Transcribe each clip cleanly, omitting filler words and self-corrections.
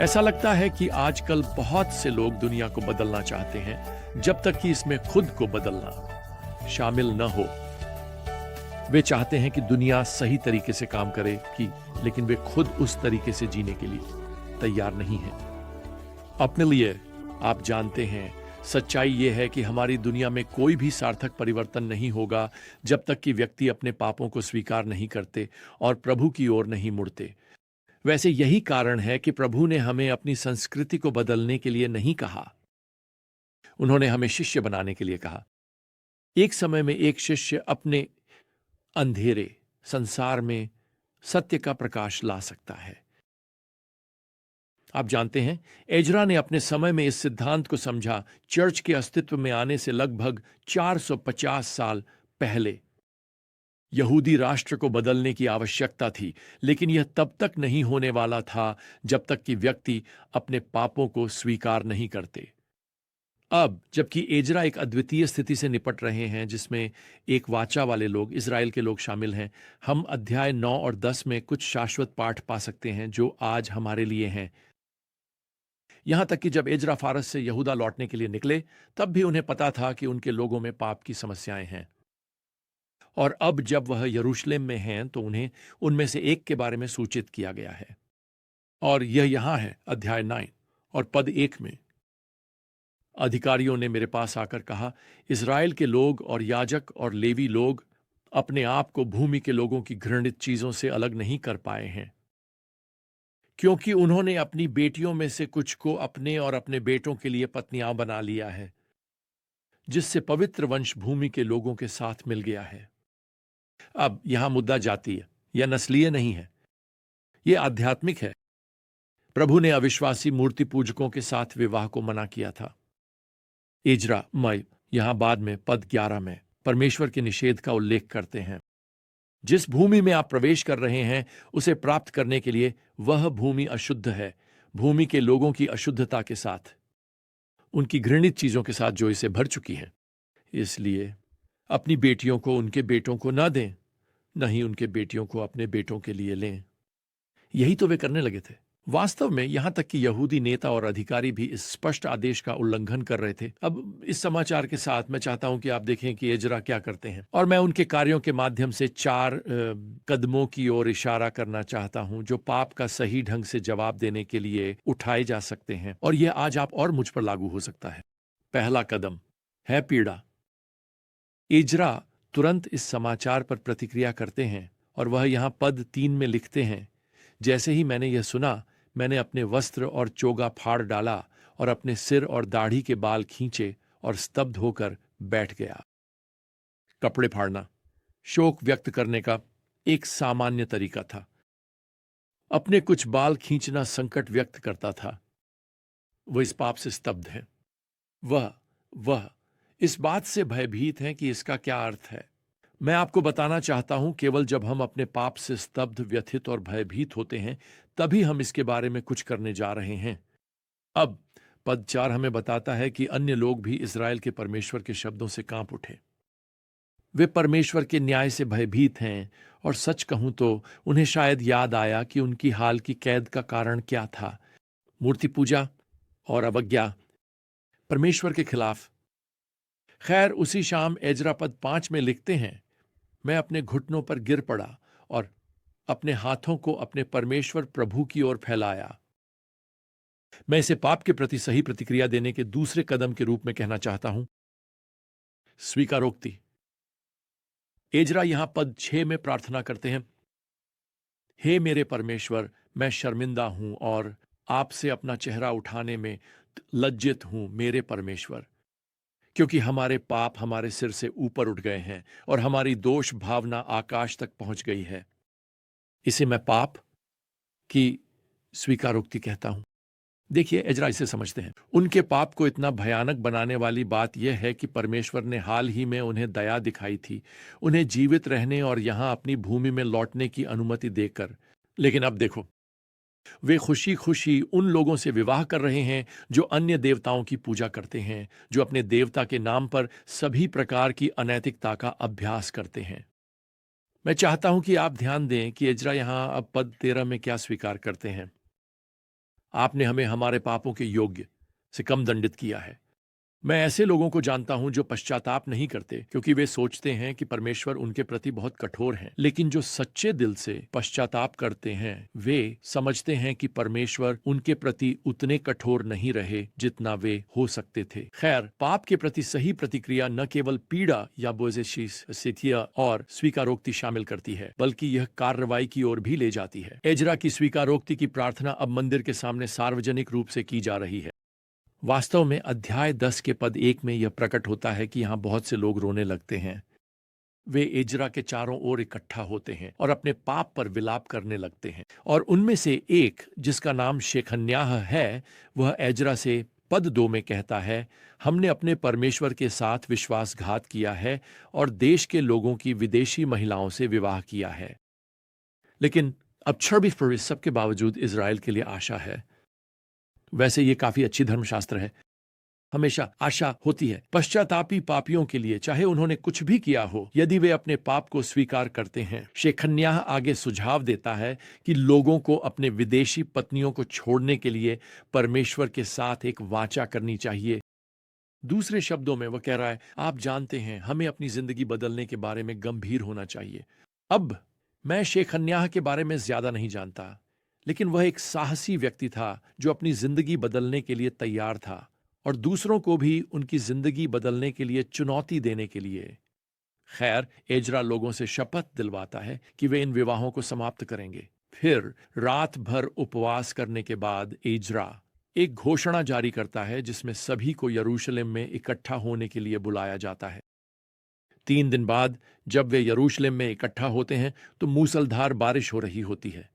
ऐसा लगता है कि आजकल बहुत से लोग दुनिया को बदलना चाहते हैं, जब तक कि इसमें खुद को बदलना शामिल न हो। वे चाहते हैं कि दुनिया सही तरीके से काम करे लेकिन वे खुद उस तरीके से जीने के लिए तैयार नहीं हैं। अपने लिए आप जानते हैं, सच्चाई यह है कि हमारी दुनिया में कोई भी सार्थक परिवर्तन नहीं होगा जब तक कि व्यक्ति अपने पापों को स्वीकार नहीं करते और प्रभु की ओर नहीं मुड़ते। वैसे यही कारण है कि प्रभु ने हमें अपनी संस्कृति को बदलने के लिए नहीं कहा, उन्होंने हमें शिष्य बनाने के लिए कहा। एक समय में एक शिष्य अपने अंधेरे संसार में सत्य का प्रकाश ला सकता है। आप जानते हैं, एजरा ने अपने समय में इस सिद्धांत को समझा चर्च के अस्तित्व में आने से लगभग 450 साल पहले। यहूदी राष्ट्र को बदलने की आवश्यकता थी, लेकिन यह तब तक नहीं होने वाला था जब तक कि व्यक्ति अपने पापों को स्वीकार नहीं करते। अब जबकि एजरा एक अद्वितीय स्थिति से निपट रहे हैं जिसमें एक वाचा वाले लोग, इज़राइल के लोग शामिल हैं, हम अध्याय 9 और 10 में कुछ शाश्वत पाठ पा सकते हैं जो आज हमारे लिए हैं। यहां तक कि जब एजरा फारस से यहूदा लौटने के लिए निकले, तब भी उन्हें पता था कि उनके लोगों में पाप की समस्याएं हैं। और अब जब वह यरूशलेम में हैं तो उन्हें उनमें से एक के बारे में सूचित किया गया है। और यह यहां है अध्याय 9 और पद 1 में। अधिकारियों ने मेरे पास आकर कहा, इज़राइल के लोग और याजक और लेवी लोग अपने आप को भूमि के लोगों की घृणित चीजों से अलग नहीं कर पाए हैं, क्योंकि उन्होंने अपनी बेटियों में से कुछ को अपने और अपने बेटों के लिए पत्नियां बना लिया है, जिससे पवित्र वंश भूमि के लोगों के साथ मिल गया है। अब यहां मुद्दा जातीय या नस्लीय नहीं है, यह आध्यात्मिक है। प्रभु ने अविश्वासी मूर्ति पूजकों के साथ विवाह को मना किया था। एजरा मय यहां बाद में पद 11 में परमेश्वर के निषेध का उल्लेख करते हैं। जिस भूमि में आप प्रवेश कर रहे हैं उसे प्राप्त करने के लिए वह भूमि अशुद्ध है, भूमि के लोगों की अशुद्धता के साथ, उनकी घृणित चीजों के साथ जो इसे भर चुकी है। इसलिए अपनी बेटियों को उनके बेटों को ना दें, नहीं उनके बेटियों को अपने बेटों के लिए लें। यही तो वे करने लगे थे। वास्तव में यहां तक कि यहूदी नेता और अधिकारी भी इस स्पष्ट आदेश का उल्लंघन कर रहे थे। अब इस समाचार के साथ मैं चाहता हूं कि आप देखें कि एजरा क्या करते हैं, और मैं उनके कार्यों के माध्यम से 4 कदमों की ओर इशारा करना चाहता हूं जो पाप का सही ढंग से जवाब देने के लिए उठाए जा सकते हैं, और यह आज आप और मुझ पर लागू हो सकता है। पहला कदम है पीड़ा। एजरा तुरंत इस समाचार पर प्रतिक्रिया करते हैं और वह यहां पद 3 में लिखते हैं, जैसे ही मैंने यह सुना, मैंने अपने वस्त्र और चोगा फाड़ डाला और अपने सिर और दाढ़ी के बाल खींचे और स्तब्ध होकर बैठ गया। कपड़े फाड़ना शोक व्यक्त करने का एक सामान्य तरीका था। अपने कुछ बाल खींचना संकट व्यक्त करता था। वह इस पाप से स्तब्ध है। वह इस बात से भयभीत हैं कि इसका क्या अर्थ है। मैं आपको बताना चाहता हूं, केवल जब हम अपने पाप से स्तब्ध, व्यथित और भयभीत होते हैं तभी हम इसके बारे में कुछ करने जा रहे हैं। अब पद 4 हमें बताता है कि अन्य लोग भी इज़राइल के परमेश्वर के शब्दों से कांप उठे। वे परमेश्वर के न्याय से भयभीत हैं, और सच कहूं तो उन्हें शायद याद आया कि उनकी हाल की कैद का कारण क्या था। मूर्ति पूजा और अवज्ञा परमेश्वर के खिलाफ। खैर, उसी शाम एजरा पद 5 में लिखते हैं, मैं अपने घुटनों पर गिर पड़ा और अपने हाथों को अपने परमेश्वर प्रभु की ओर फैलाया। मैं इसे पाप के प्रति सही प्रतिक्रिया देने के दूसरे कदम के रूप में कहना चाहता हूं, स्वीकारोक्ति। एजरा यहां पद 6 में प्रार्थना करते हैं, हे मेरे परमेश्वर, मैं शर्मिंदा हूं और आपसे अपना चेहरा उठाने में लज्जित हूं, मेरे परमेश्वर, क्योंकि हमारे पाप हमारे सिर से ऊपर उठ गए हैं और हमारी दोष भावना आकाश तक पहुंच गई है। इसे मैं पाप की स्वीकारोक्ति कहता हूं। देखिए, एजरा इसे समझते हैं। उनके पाप को इतना भयानक बनाने वाली बात यह है कि परमेश्वर ने हाल ही में उन्हें दया दिखाई थी, उन्हें जीवित रहने और यहां अपनी भूमि में लौटने की अनुमति देकर। लेकिन अब देखो, वे खुशी खुशी उन लोगों से विवाह कर रहे हैं जो अन्य देवताओं की पूजा करते हैं, जो अपने देवता के नाम पर सभी प्रकार की अनैतिकता का अभ्यास करते हैं। मैं चाहता हूं कि आप ध्यान दें कि एजरा यहां अब पद 13 में क्या स्वीकार करते हैं। आपने हमें हमारे पापों के योग्य से कम दंडित किया है। मैं ऐसे लोगों को जानता हूं जो पश्चाताप नहीं करते, क्योंकि वे सोचते हैं कि परमेश्वर उनके प्रति बहुत कठोर है। लेकिन जो सच्चे दिल से पश्चाताप करते हैं वे समझते हैं कि परमेश्वर उनके प्रति उतने कठोर नहीं रहे जितना वे हो सकते थे। खैर, पाप के प्रति सही प्रतिक्रिया न केवल पीड़ा या बोझेशिया और स्वीकारोक्ति शामिल करती है, बल्कि यह कार्रवाई की ओर भी ले जाती है। एजरा की स्वीकारोक्ति की प्रार्थना अब मंदिर के सामने सार्वजनिक रूप से की जा रही है। वास्तव में अध्याय 10 के पद 1 में यह प्रकट होता है कि यहां बहुत से लोग रोने लगते हैं। वे एजरा के चारों ओर इकट्ठा होते हैं और अपने पाप पर विलाप करने लगते हैं। और उनमें से एक, जिसका नाम शेखन्याह है, वह एजरा से पद 2 में कहता है, हमने अपने परमेश्वर के साथ विश्वासघात किया है और देश के लोगों की विदेशी महिलाओं से विवाह किया है। लेकिन अब 26 सब के बावजूद इजराइल के लिए आशा है। वैसे ये काफी अच्छी धर्मशास्त्र है। हमेशा आशा होती है पश्चातापी पापियों के लिए, चाहे उन्होंने कुछ भी किया हो, यदि वे अपने पाप को स्वीकार करते हैं। शेखन्याह आगे सुझाव देता है कि लोगों को अपने विदेशी पत्नियों को छोड़ने के लिए परमेश्वर के साथ एक वाचा करनी चाहिए। दूसरे शब्दों में वह कह रहा है, आप जानते हैं, हमें अपनी जिंदगी बदलने के बारे में गंभीर होना चाहिए। अब मैं शेखन्याह के बारे में ज्यादा नहीं जानता, लेकिन वह एक साहसी व्यक्ति था जो अपनी जिंदगी बदलने के लिए तैयार था और दूसरों को भी उनकी जिंदगी बदलने के लिए चुनौती देने के लिए। खैर, एजरा लोगों से शपथ दिलवाता है कि वे इन विवाहों को समाप्त करेंगे। फिर रात भर उपवास करने के बाद एजरा एक घोषणा जारी करता है जिसमें सभी को यरूशलेम में इकट्ठा होने के लिए बुलाया जाता है। 3 दिन बाद जब वे यरूशलेम में इकट्ठा होते हैं तो मूसलधार बारिश हो रही होती है।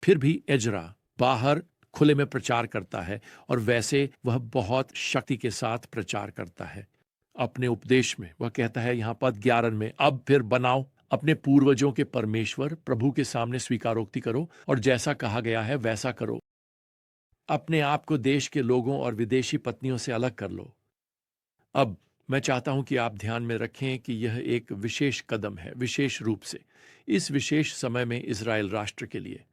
फिर भी एजरा बाहर खुले में प्रचार करता है और वैसे वह बहुत शक्ति के साथ प्रचार करता है। अपने उपदेश में वह कहता है, यहां पद 11 में, अब फिर बनाओ, अपने पूर्वजों के परमेश्वर प्रभु के सामने स्वीकारोक्ति करो और जैसा कहा गया है वैसा करो। अपने आप को देश के लोगों और विदेशी पत्नियों से अलग कर लो। अब मैं चाहता हूं कि आप ध्यान में रखें कि यह एक विशेष कदम है, विशेष रूप से इस विशेष समय में इजराइल राष्ट्र के लिए।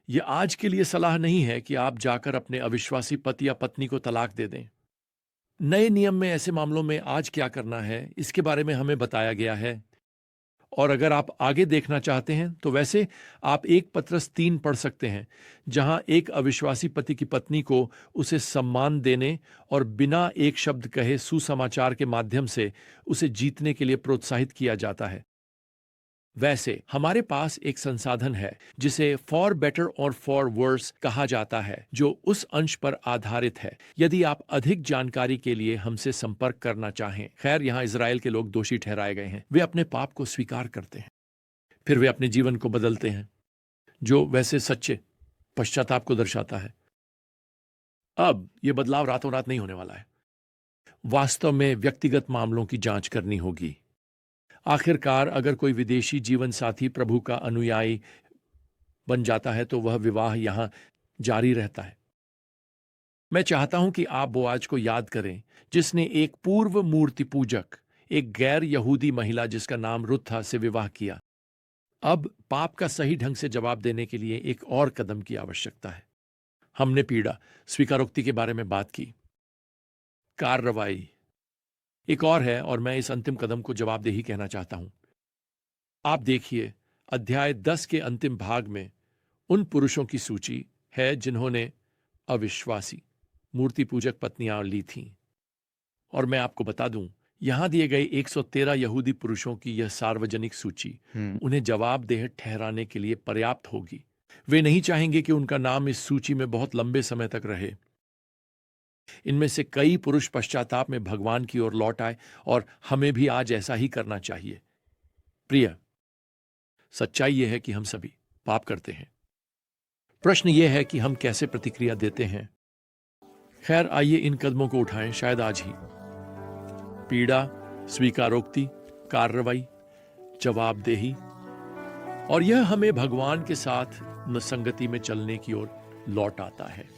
यह आज के लिए सलाह नहीं है कि आप जाकर अपने अविश्वासी पति या पत्नी को तलाक दे दें। नए नियम में ऐसे मामलों में आज क्या करना है, इसके बारे में हमें बताया गया है। और अगर आप आगे देखना चाहते हैं तो वैसे आप 1 पत्रस 3 पढ़ सकते हैं, जहां एक अविश्वासी पति की पत्नी को उसे सम्मान देने और बिना एक शब्द कहे सुसमाचार के माध्यम से उसे जीतने के लिए प्रोत्साहित किया जाता है। वैसे हमारे पास एक संसाधन है जिसे फॉर बेटर और फॉर वर्स कहा जाता है, जो उस अंश पर आधारित है। यदि आप अधिक जानकारी के लिए हमसे संपर्क करना चाहें। खैर, यहां इजराइल के लोग दोषी ठहराए गए हैं। वे अपने पाप को स्वीकार करते हैं, फिर वे अपने जीवन को बदलते हैं, जो वैसे सच्चे पश्चाताप को दर्शाता है। अब यह बदलाव रातों रात नहीं होने वाला है। वास्तव में व्यक्तिगत मामलों की जांच करनी होगी। आखिरकार अगर कोई विदेशी जीवन साथी प्रभु का अनुयायी बन जाता है तो वह विवाह यहां जारी रहता है। मैं चाहता हूं कि आप बोआज को याद करें, जिसने एक पूर्व मूर्ति पूजक, एक गैर यहूदी महिला जिसका नाम रुथ था, से विवाह किया। अब पाप का सही ढंग से जवाब देने के लिए एक और कदम की आवश्यकता है। हमने पीड़ा स्वीकारोक्ति के बारे में बात की। कार्रवाई एक और है, और मैं इस अंतिम कदम को जवाबदेही कहना चाहता हूं। आप देखिए, अध्याय 10 के अंतिम भाग में उन पुरुषों की सूची है जिन्होंने अविश्वासी मूर्ति पूजक पत्नियां ली थीं। और मैं आपको बता दूं, यहां दिए गए 113 यहूदी पुरुषों की यह सार्वजनिक सूची उन्हें जवाबदेह ठहराने के लिए पर्याप्त होगी। वे नहीं चाहेंगे कि उनका नाम इस सूची में बहुत लंबे समय तक रहे। इनमें से कई पुरुष पश्चाताप में भगवान की ओर लौट आए, और हमें भी आज ऐसा ही करना चाहिए। प्रिय, सच्चाई यह है कि हम सभी पाप करते हैं। प्रश्न यह है कि हम कैसे प्रतिक्रिया देते हैं। खैर, आइए इन कदमों को उठाएं, शायद आज ही। पीड़ा, स्वीकारोक्ति, कार्रवाई, जवाबदेही, और यह हमें भगवान के साथ संगति में चलने की ओर लौट आता है।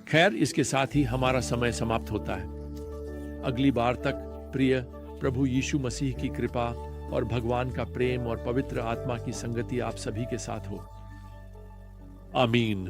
खैर, इसके साथ ही हमारा समय समाप्त होता है। अगली बार तक प्रिय, प्रभु यीशु मसीह की कृपा और भगवान का प्रेम और पवित्र आत्मा की संगति आप सभी के साथ हो। आमीन।